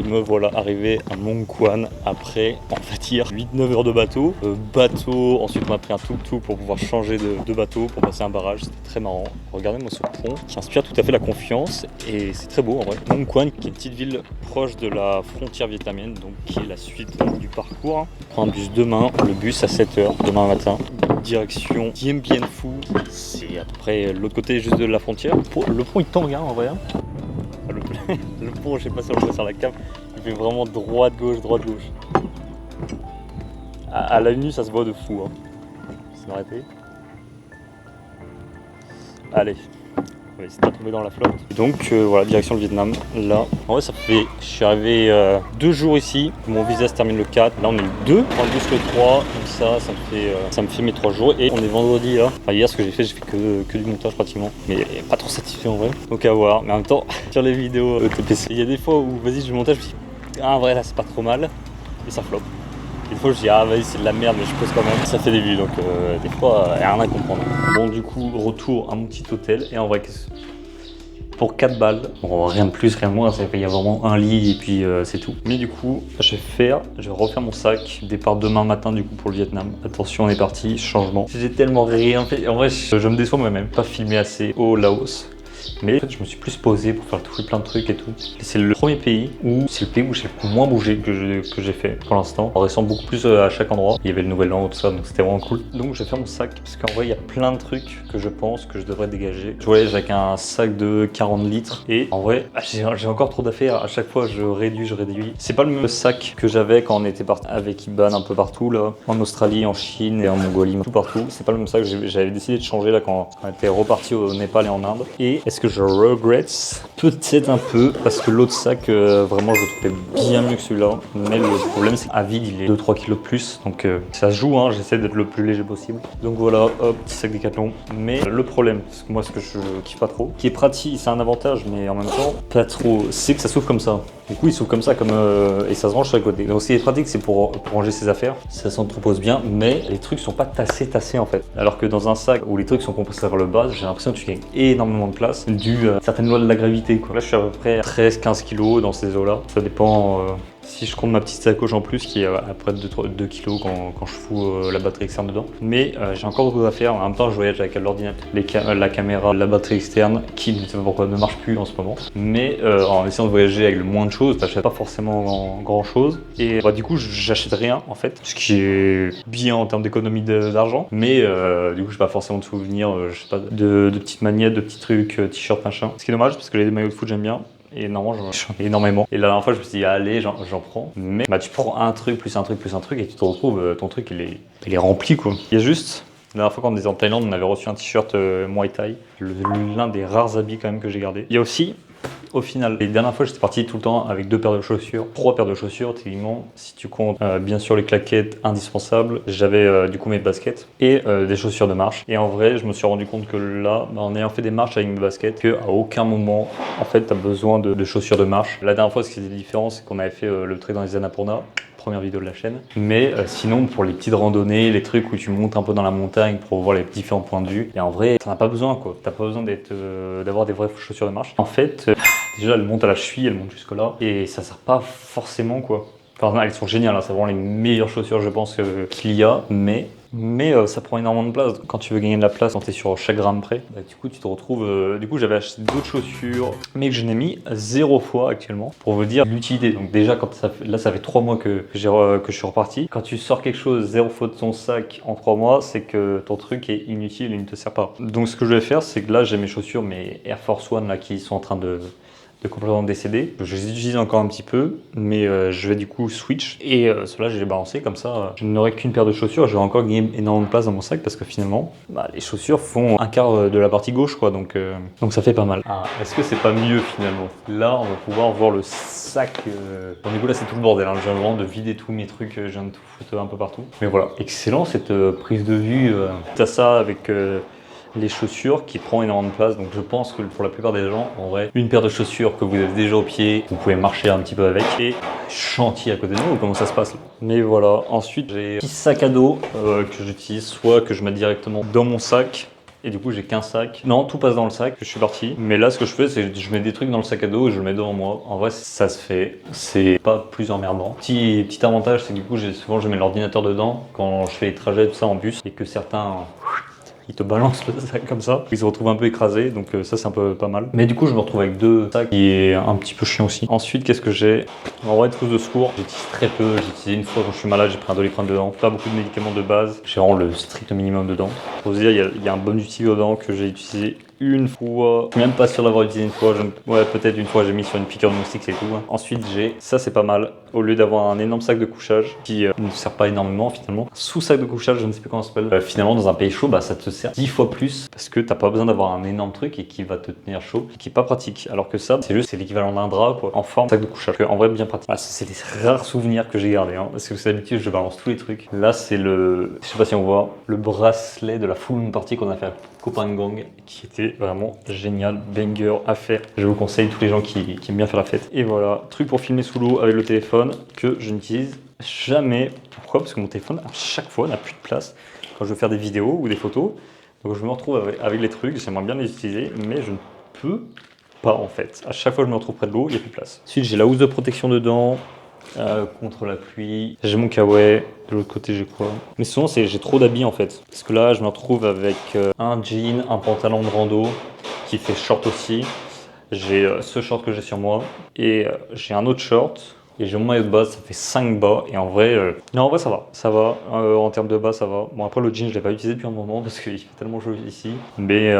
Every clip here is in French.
me voilà arrivé à Mong Quan après, on va dire, 8-9 heures de bateau. Ensuite on a pris un tuk-tuk pour pouvoir changer de bateau, pour passer un barrage, c'était très marrant. Regardez-moi ce pont qui inspire tout à fait la confiance et c'est très beau en vrai. Mong Quan qui est une petite ville proche de la frontière vietnamienne, donc qui est la suite du parcours. On prend un bus demain, le bus à 7h demain matin. Direction Dien Bien Phu, c'est à peu près l'autre côté juste de la frontière. Le pont il tangue en vrai. Le pont, je sais pas si on le voit sur la cam, il fait vraiment droite gauche. À la nuit ça se voit de fou. C'est arrêté. Allez. Oui, c'est pas tombé dans la flotte. Donc voilà, direction le Vietnam. Là, en vrai, je suis arrivé 2 jours ici. Mon visa se termine le 4. Là, on est le 2. On prend le bus le 3. Donc ça me fait mes 3 jours. Et on est vendredi là. Enfin, hier, ce que j'ai fait que du montage pratiquement. Mais pas trop satisfait en vrai. Donc à voir. Mais en même temps, sur les vidéos TPC, il y a des fois où vas-y, je montage, je me dis, ah, en vrai, là, c'est pas trop mal. Et ça flop. Des fois je dis ah vas-y c'est de la merde mais je pose quand même, ça fait des vues donc des fois y a rien à comprendre. Bon du coup retour à mon petit hôtel et en vrai pour 4 balles, bon rien de plus, rien de moins, il y a vraiment un lit et puis c'est tout. Mais du coup je vais refaire mon sac, départ demain matin du coup pour le Vietnam. Attention on est parti, changement. J'ai tellement rien fait, en vrai je me déçois moi-même, pas filmé assez au Laos. Mais en fait, je me suis plus posé pour faire plein de trucs et tout. Et c'est le premier pays où c'est le pays où j'ai le moins bougé que j'ai fait pour l'instant. En restant beaucoup plus à chaque endroit. Il y avait le nouvel an, tout ça, donc c'était vraiment cool. Donc je vais faire mon sac parce qu'en vrai, il y a plein de trucs que je pense que je devrais dégager. Je voyage avec un sac de 40 litres et en vrai, j'ai encore trop d'affaires. À chaque fois, je réduis. C'est pas le même sac que j'avais quand on était parti avec Iban un peu partout là, en Australie, en Chine et en Mongolie, tout partout. C'est pas le même sac. J'avais décidé de changer là quand on était reparti au Népal et en Inde. Et est-ce que je regrette? Peut-être un peu, parce que l'autre sac, vraiment, je le trouvais bien mieux que celui-là. Mais le problème, c'est qu'à vide, il est 2-3 kilos de plus. Donc ça se joue, j'essaie d'être le plus léger possible. Donc voilà, hop, petit sac Décathlon. Mais le problème, parce que moi, ce que je kiffe pas trop, qui est pratique, c'est un avantage, mais en même temps, pas trop, c'est que ça s'ouvre comme ça. Du coup, il s'ouvre comme ça, et ça se range sur les côtés. Donc ce qui est pratique, c'est pour ranger ses affaires. Ça s'entrepose bien, mais les trucs sont pas tassés en fait. Alors que dans un sac où les trucs sont compressés vers le bas, j'ai l'impression que tu gagnes énormément de place dû à certaines lois de la gravité, quoi. Là, je suis à peu près 13-15 kg dans ces eaux-là. Ça dépend si je compte ma petite sacoche en plus qui est à près de 2 kg quand je fous la batterie externe dedans. Mais j'ai encore beaucoup à faire. En même temps, je voyage avec l'ordinateur, la caméra, la batterie externe qui, je ne sais pas pourquoi, ne marche plus en ce moment. Mais en essayant de voyager avec le moins de choses, t'achètes pas forcément grand chose. Et du coup, j'achète rien en fait, ce qui est bien en termes d'économie d'argent. Mais du coup, j'ai pas forcément de souvenirs, je sais pas, de petites magnettes, de petits trucs, t-shirts, machin. Ce qui est dommage parce que les maillots de foot, j'aime bien. Et normalement, j'en ai énormément. Et la dernière fois, je me suis dit, allez, j'en prends. Mais tu prends un truc, plus un truc, plus un truc, et tu te retrouves, ton truc, il est rempli, quoi. Il y a juste, la dernière fois, quand on était en Thaïlande, on avait reçu un t-shirt Muay Thai. L'un des rares habits, quand même, que j'ai gardé. Il y a aussi, au final, les dernières fois, j'étais parti tout le temps avec 2 paires de chaussures, 3 paires de chaussures, techniquement, si tu comptes bien sûr les claquettes indispensables. J'avais du coup mes baskets et des chaussures de marche. Et en vrai, je me suis rendu compte que là, en ayant fait des marches avec mes baskets, qu'à aucun moment, en fait, tu as besoin de chaussures de marche. La dernière fois, ce qui était différent, c'est qu'on avait fait le trek dans les Annapurna. Première vidéo de la chaîne. Mais sinon, pour les petites randonnées, les trucs où tu montes un peu dans la montagne pour voir les différents points de vue, et en vrai, t'en as pas besoin, quoi. T'as pas besoin d'avoir des vraies chaussures de marche. En fait, déjà, elles montent à la cheville, elles montent jusque là, et ça sert pas forcément, quoi. Enfin, elles sont géniales, c'est vraiment les meilleures chaussures, je pense, qu'il y a, mais ça prend énormément de place. Quand tu veux gagner de la place, quand tu es sur chaque gramme près, du coup tu te retrouves. Du coup j'avais acheté d'autres chaussures, mais que je n'ai mis 0 fois actuellement pour vous dire l'utilité. Donc déjà là ça fait 3 mois que je suis reparti. Quand tu sors quelque chose 0 fois de ton sac en 3 mois, c'est que ton truc est inutile et ne te sert pas. Donc ce que je vais faire, c'est que là j'ai mes chaussures, mes Air Force One là qui sont en train de complètement décédé. Je les utilise encore un petit peu, mais je vais du coup switch. Et cela, je les balancé comme ça. Je n'aurai qu'une paire de chaussures. Je vais encore gagner énormément de place dans mon sac parce que finalement, les chaussures font un quart de la partie gauche, quoi. Donc ça fait pas mal. Ah, est-ce que c'est pas mieux finalement? Là, on va pouvoir voir le sac. Bon, du coup, là, c'est tout le bordel. Je viens vraiment de vider tous mes trucs. Je viens de tout foutre un peu partout. Mais voilà, excellent cette prise de vue. T'as ça avec les chaussures qui prend énormément de place. Donc je pense que pour la plupart des gens, en vrai, une paire de chaussures que vous avez déjà au pied, vous pouvez marcher un petit peu avec, et chantier à côté de nous, comment ça se passe là. Mais voilà, ensuite j'ai un petit sac à dos que j'utilise, soit que je mets directement dans mon sac, Et du coup, j'ai qu'un sac. Non, tout passe dans le sac. Je suis parti. Mais là, ce que je fais, c'est que je mets des trucs dans le sac à dos et je le mets devant moi. En vrai, ça se fait. C'est pas plus emmerdant. Petit avantage, c'est que du coup, souvent, je mets l'ordinateur dedans quand je fais les trajets, tout ça en bus. Et que certains ils te balancent le sac comme ça, ils se retrouvent un peu écrasés, donc ça c'est un peu pas mal. Mais du coup je me retrouve avec 2 sacs, qui est un petit peu chiant aussi. Ensuite qu'est-ce que j'ai? En vrai, trousse de secours, j'utilise très peu, j'ai utilisé une fois quand je suis malade, j'ai pris un Doliprane dedans, pas beaucoup de médicaments de base, j'ai vraiment le strict minimum dedans. Pour vous dire, il y a un bon outil dedans que j'ai utilisé une fois, je suis même pas sûr d'avoir utilisé une fois, ouais peut-être une fois j'ai mis sur une piqûre de moustique, c'est tout. Ensuite j'ai, ça c'est pas mal, au lieu d'avoir un énorme sac de couchage qui ne sert pas énormément finalement, sous-sac de couchage, je ne sais plus comment ça s'appelle, finalement dans un pays chaud, bah ça te sert 10 fois plus parce que t'as pas besoin d'avoir un énorme truc et qui va te tenir chaud, et qui est pas pratique, alors que ça c'est l'équivalent d'un drap quoi, en forme sac de couchage, en vrai bien pratique. Ah, c'est des rares souvenirs que j'ai gardés, hein, parce que c'est d'habitude je balance tous les trucs. Là c'est le, je sais pas si on voit, le bracelet de la full moon party qu'on a fait à Copain Gang, qui était vraiment génial, banger à faire. Je vous conseille, tous les gens qui aiment bien faire la fête. Et voilà, truc pour filmer sous l'eau avec le téléphone que je n'utilise jamais. Pourquoi? Parce que mon téléphone à chaque fois n'a plus de place quand je veux faire des vidéos ou des photos. Donc je me retrouve avec les trucs, j'aimerais bien les utiliser, mais je ne peux pas en fait. À chaque fois que je me retrouve près de l'eau, il n'y a plus de place. Ensuite j'ai la housse de protection dedans. Contre la pluie, j'ai mon kawaii, de l'autre côté j'ai quoi? Mais souvent j'ai trop d'habits en fait, parce que là je me retrouve avec un jean, un pantalon de rando qui fait short aussi, j'ai ce short que j'ai sur moi, et j'ai un autre short, et j'ai mon maillot de base, ça fait 5 bas, et en vrai, non, en vrai ça va, en termes de bas ça va. Bon après le jean je l'ai pas utilisé depuis un moment parce qu'il fait tellement chaud ici, mais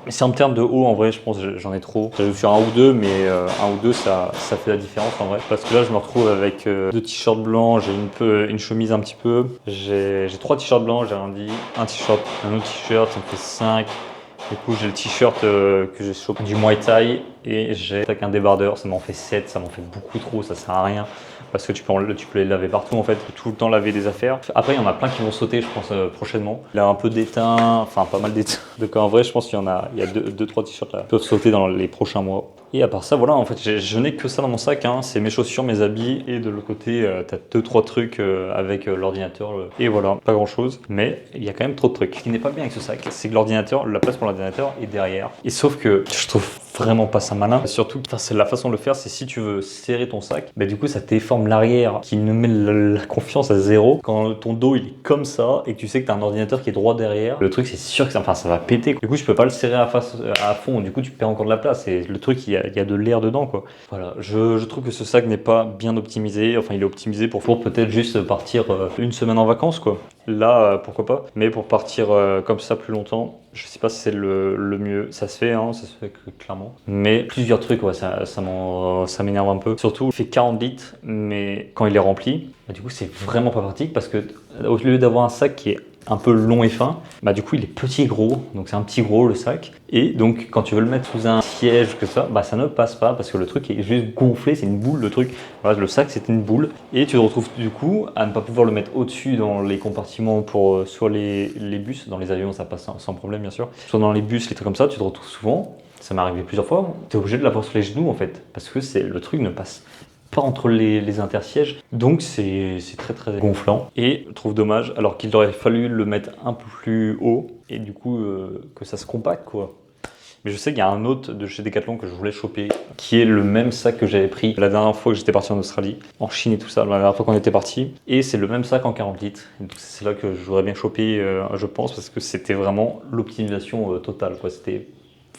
c'est en termes de haut en vrai je pense que j'en ai trop. J'avais sur un ou deux, mais un ou deux ça fait la différence en vrai, parce que là je me retrouve avec 2 t-shirts blancs, j'ai une chemise un petit peu, j'ai 3 t-shirts blancs, j'ai un t-shirt, un autre t-shirt, ça me fait 5. Du coup, j'ai le t-shirt que j'ai chopé du Muay Thai et j'ai avec un débardeur, ça m'en fait 7, ça m'en fait beaucoup trop, ça sert à rien. Parce que tu peux les laver partout en fait, tout le temps laver des affaires. Après, il y en a plein qui vont sauter, je pense, prochainement. Il a un peu d'éteint, enfin pas mal d'éteint. Donc en vrai, je pense qu'il y a 2-3 t-shirts là qui peuvent sauter dans les prochains mois. Et à part ça, voilà, en fait, je n'ai que ça dans mon sac, hein. C'est mes chaussures, mes habits, et de l'autre côté, t'as 2-3 trucs avec l'ordinateur. Et voilà, pas grand chose, mais il y a quand même trop de trucs. Ce qui n'est pas bien avec ce sac, c'est que l'ordinateur, la place pour l'ordinateur est derrière. Et sauf que je trouve vraiment pas ça malin. Surtout, c'est la façon de le faire, c'est si tu veux serrer ton sac, bah du coup ça déforme l'arrière, qui nous met la confiance à zéro. Quand ton dos il est comme ça et que tu sais que tu as un ordinateur qui est droit derrière, le truc c'est sûr que ça va péter. Du coup je peux pas le serrer à fond, du coup tu perds encore de la place et le truc il y a de l'air dedans quoi. Voilà, je trouve que ce sac n'est pas bien optimisé, enfin il est optimisé pour peut-être juste partir une semaine en vacances quoi. Là pourquoi pas, mais pour partir comme ça plus longtemps, je sais pas si c'est le mieux. Ça se fait, hein, ça se fait clairement. Mais plusieurs trucs, ouais, ça m'énerve un peu. Surtout, il fait 40 litres, mais quand il est rempli, bah, du coup, c'est vraiment pas pratique parce que au lieu d'avoir un sac qui est un peu long et fin, bah du coup il est petit et gros, donc c'est un petit gros le sac, et donc quand tu veux le mettre sous un siège que ça, bah ça ne passe pas parce que le truc est juste gonflé, c'est une boule le truc. Voilà, le sac c'est une boule, et tu te retrouves du coup à ne pas pouvoir le mettre au-dessus dans les compartiments pour soit les bus, dans les avions ça passe sans problème bien sûr, soit dans les bus, les trucs comme ça, tu te retrouves souvent, ça m'est arrivé plusieurs fois, tu es obligé de l'avoir sur les genoux en fait, parce que le truc ne passe pas entre les intersièges, donc c'est très très gonflant et je trouve dommage, alors qu'il aurait fallu le mettre un peu plus haut et du coup que ça se compacte quoi. Mais je sais qu'il y a un autre de chez Decathlon que je voulais choper, qui est le même sac que j'avais pris la dernière fois que j'étais parti en Australie, en Chine et tout ça, la dernière fois qu'on était parti, et c'est le même sac en 40 litres. Donc c'est là que je voudrais bien choper, je pense, parce que c'était vraiment l'optimisation totale quoi. C'était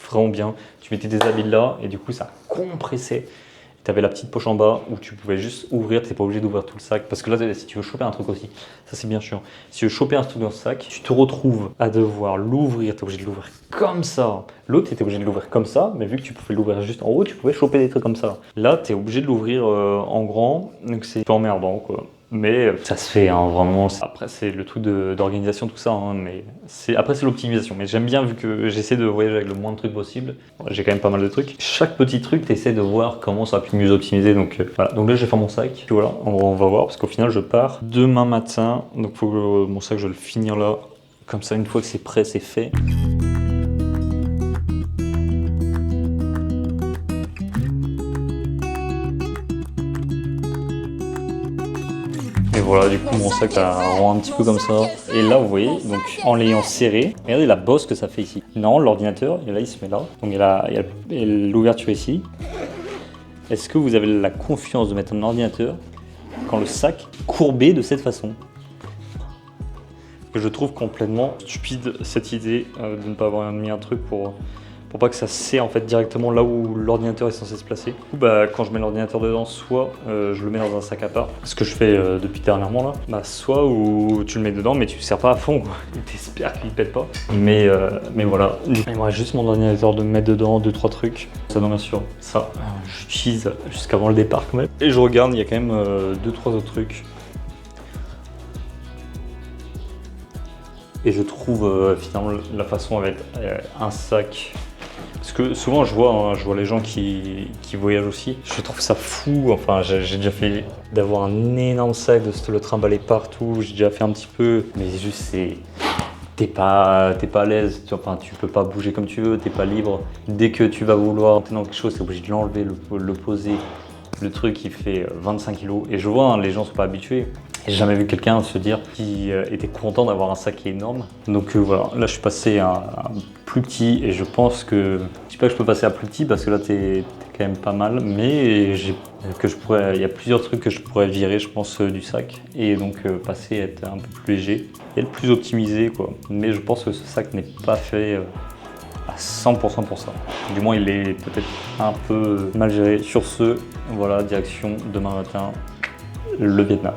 vraiment bien. Tu mettais des habits là et du coup ça compressait. Tu avais la petite poche en bas où tu pouvais juste ouvrir, tu n'es pas obligé d'ouvrir tout le sac. Parce que là, si tu veux choper un truc aussi, ça c'est bien chiant. Si tu veux choper un truc dans le sac, tu te retrouves à devoir l'ouvrir, tu es obligé de l'ouvrir comme ça. L'autre, tu étais obligé de l'ouvrir comme ça, mais vu que tu pouvais l'ouvrir juste en haut, tu pouvais choper des trucs comme ça. Là, tu es obligé de l'ouvrir en grand, donc c'est un peu emmerdant quoi. Mais ça se fait, hein, vraiment. Après, c'est le truc d'organisation, tout ça. Hein, mais après, c'est l'optimisation. Mais j'aime bien, vu que j'essaie de voyager avec le moins de trucs possible. J'ai quand même pas mal de trucs. Chaque petit truc, tu essaies de voir comment ça va pu mieux optimiser. Donc voilà. Donc là, je vais faire mon sac. Puis voilà, on va voir. Parce qu'au final, je pars demain matin. Donc faut que mon sac, je vais le finir là. Comme ça, une fois que c'est prêt, c'est fait. Et voilà, du coup mon sac rend un petit peu comme ça. Et là vous voyez, donc en l'ayant serré, regardez la bosse que ça fait ici. Non, l'ordinateur, et là il se met là. Donc il y a l'ouverture ici. Est-ce que vous avez la confiance de mettre un ordinateur quand le sac est courbé de cette façon? Je trouve complètement stupide cette idée de ne pas avoir mis un truc pour pas que ça serre en fait directement là où l'ordinateur est censé se placer. Du coup, bah, quand je mets l'ordinateur dedans, soit je le mets dans un sac à part, ce que je fais depuis dernièrement là, bah, soit où tu le mets dedans mais tu ne serres pas à fond, t'espères qu'il pète pas. Mais voilà, il me reste juste mon ordinateur de mettre dedans 2-3 trucs. Ça non bien sûr, ça j'utilise jusqu'avant le départ quand même. Et je regarde, il y a quand même 2-3 autres trucs. Et je trouve finalement la façon avec un sac. Parce que souvent je vois les gens qui voyagent aussi. Je trouve ça fou. Enfin, j'ai déjà fait d'avoir un énorme sac, de se le trimballer partout. J'ai déjà fait un petit peu. Mais juste, t'es pas à l'aise. Enfin, tu peux pas bouger comme tu veux. T'es pas libre. Dès que tu vas vouloir entrer dans quelque chose, t'es obligé de l'enlever, le poser. Le truc, il fait 25 kg. Et je vois, les gens sont pas habitués. J'ai jamais vu quelqu'un se dire qu'il était content d'avoir un sac énorme. Donc voilà, là je suis passé à un plus petit et je pense que... Je dis pas que je peux passer à plus petit parce que là t'es quand même pas mal, mais il y a plusieurs trucs que je pourrais virer je pense du sac et donc passer à être un peu plus léger et être plus optimisé quoi. Mais je pense que ce sac n'est pas fait à 100% pour ça. Du moins il est peut-être un peu mal géré. Sur ce, voilà, direction demain matin, le Vietnam.